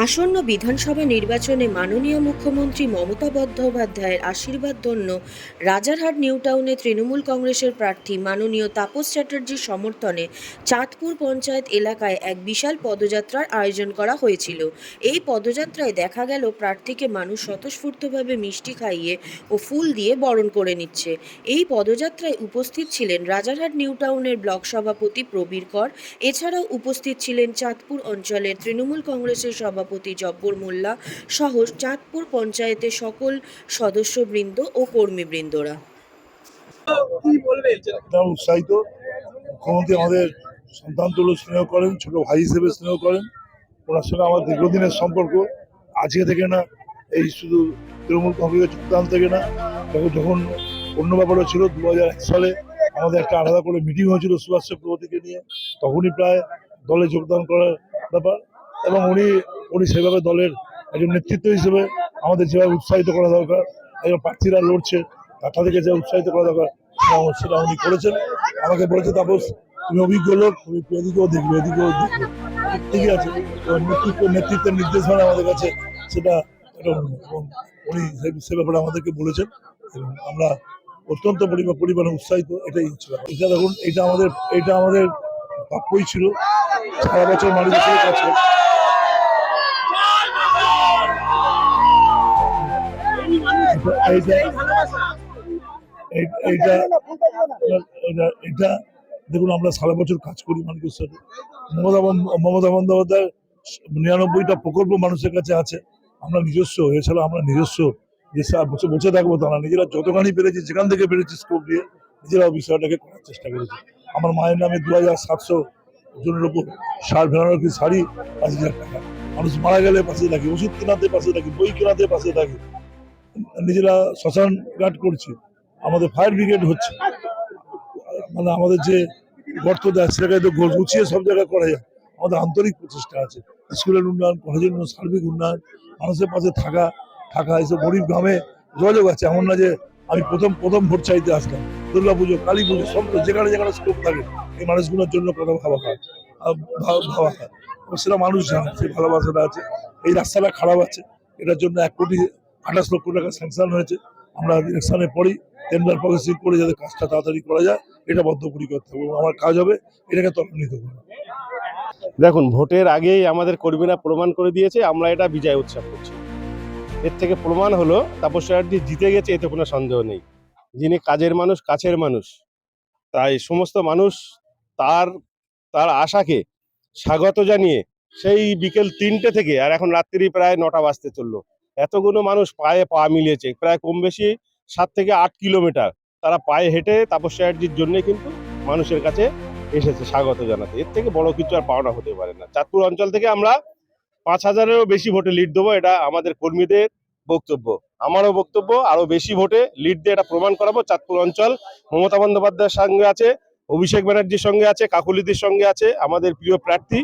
আসন্ন বিধানসভা নির্বাচনে মাননীয় মুখ্যমন্ত্রী মমতা বন্দ্যোপাধ্যায়ের আশীর্বাদধন্য রাজারহাট নিউ টাউনে তৃণমূল কংগ্রেসের প্রার্থী মাননীয় তাপস চ্যাটার্জির সমর্থনে চাঁদপুর পঞ্চায়েত এলাকায় এক বিশাল পদযাত্রার আয়োজন করা হয়েছিল। এই পদযাত্রায় দেখা গেল প্রার্থীকে মানুষ স্বতঃস্ফূর্তভাবে মিষ্টি খাইয়ে ও ফুল দিয়ে বরণ করে নিচ্ছে। এই পদযাত্রায় উপস্থিত ছিলেন রাজারহাট নিউ টাউনের ব্লক সভাপতি প্রবীর কর। এছাড়াও উপস্থিত ছিলেন চাঁদপুর অঞ্চলের তৃণমূল কংগ্রেসের সভাপতি জব্বর মোল্লা সহ চাঁদপুর পঞ্চায়েতের সকল সদস্যবৃন্দ ও কর্মীবৃন্দরা। উৎসাহিত মুখ্যমন্ত্রী আমাদের সন্তান তুল্য স্নেহ করেন, ছোট ভাই হিসেবে স্নেহ করেন। ওনার সঙ্গে আমার দীর্ঘদিনের সম্পর্ক, আজকে থেকে না, এই শুধু তৃণমূল কংগ্রেসের যোগদান থেকে না, যখন অন্য ব্যাপারও ছিল 2001 সালে আমাদের একটা আলাদা করে মিটিং হয়েছিল সুভাষ চক্রবর্তীকে নিয়ে, তখনই প্রায় দলে যোগদান করার ব্যাপার। এবং উনি সেভাবে দলের একজন নেতৃত্ব হিসেবে আমাদের যেভাবে উৎসাহিত করা দরকার, একজন প্রার্থীরা লড়ছে তাদেরকে যে উৎসাহিত করা দরকার সেটা উনি করেছেন। আমাকে বলেছে, তাপস তুমি অভিজ্ঞ লোক, তুমি এদিকেও দেখবে এদিকেও দেখবে, ঠিকই আছে। নেতৃত্বের নির্দেশনা আমাদের কাছে সেটা এবং উনি সে ব্যাপারে আমাদেরকে বলেছেন এবং আমরা অত্যন্ত পরিমাণে উৎসাহিত। এটাই হচ্ছে এটা। দেখুন, এটা আমাদের প্রাপ্যই ছিল। সারা বছর মানুষের সঙ্গে কাজ করে এটা দেখুন, আমরা সারা বছর কাজ করি মানুষের সাথে। মমতা বন্দ্যোপাধ্যায় 99টা প্রকল্প মানুষের কাছে আছে। আমরা নিজস্ব, এছাড়া আমরা নিজস্ব যে বসে থাকবো তা না, নিজেরা যতখানি পেরেছি, যেখান থেকে পেরেছি স্কোপ দিয়ে নিজেরাও বিষয়টাকে করার চেষ্টা করেছি। আমার মায়ের নামে 2700 জনের উপর সার ভেড়ানোর কি শাড়ি 5000 টাকা। মানুষ মারা গেলে পাশে থাকি, ওষুধ কেনাতে পাশে থাকি, বই কেনাতে পাশে থাকি, নিজেরা শ্মশান গার্ড করছি, আমাদের ফায়ার ব্রিগেড হচ্ছে, মানে আমাদের যে গর্ত দেয় সেটাকে তো গুছিয়ে সব জায়গায় করা যায়। আমাদের আন্তরিক প্রচেষ্টা আছে। স্কুলের উন্নয়ন, কলেজের উন্নয়ন, সার্বিক উন্নয়ন, মানুষের পাশে থাকা এসব গরিব গ্রামে যোগাযোগ আছে। এমন না যে আমি প্রথম ভোট চাইতে আসলাম। দুর্গাপুজো, কালী পুজো, সব যেখানে স্কোপ থাকে এই মানুষগুলোর জন্য কথা ভাবা হয়। সেটা মানুষ জানে, সেই ভালোবাসাটা আছে। এই রাস্তাটা খারাপ আছে, এটার জন্য 1,28,00,000 টাকা স্যাংশন হয়েছে। আমরা ইলেকশনের পরেই টেন্ডার প্রসেসিং করে যাতে কাজটা তাড়াতাড়ি করা যায়, এটা বদ্ধপরিকর থাকবে। আমার কাজ হবে এটাকে ত্বরান্বিত করা। দেখুন, ভোটের আগেই আমাদের কর্মীরা প্রমাণ করে দিয়েছে আমরা এটা বিজয় উৎসব করছি। এর থেকে প্রমাণ হলো তাপস চ্যাটার্জি জিতে গেছে, এতে কোনো সন্দেহ নেই। যিনি কাজের মানুষ, কাছের মানুষ, তাই সমস্ত মানুষ তার আশাকে স্বাগত জানিয়ে সেই বিকেল 3টে থেকে আর এখন রাত্রি প্রায় 9টা বাজতে চললো, এতগুলো মানুষ পায়ে পা মিলিয়েছে। প্রায় কম বেশি 7 থেকে 8 কিলোমিটার তারা পায়ে হেঁটে তাপস চ্যাটার্জির জন্য কিন্তু মানুষের কাছে এসেছে স্বাগত জানাতে। এর থেকে বড় কিছু আর পাওনা হতে পারে না। চাঁদপুর অঞ্চল থেকে আমরা 5000-এরও বেশি ভোটে লিড দেবো, এটা আমাদের কর্মীদের বক্তব্য, আমারও বক্তব্য। আরো বেশি ভোটে লিড দিয়ে এটা প্রমাণ করাবো। চাঁদপুর অঞ্চল মমতা বন্দ্যোপাধ্যায়ের সঙ্গে আছে, অভিষেক ব্যানার্জির সঙ্গে আছে, কাকুলিদির সঙ্গে আছে, আমাদের প্রিয় প্রার্থী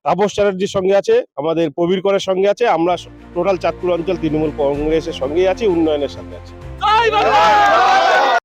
তাপস চ্যাটার্জির সঙ্গে আছে, আমাদের প্রবীর করের সঙ্গে আছে। আমরা টোটাল চাঁদপুর অঞ্চল তৃণমূল কংগ্রেসের সঙ্গেই আছি, উন্নয়নের সাথে আছি।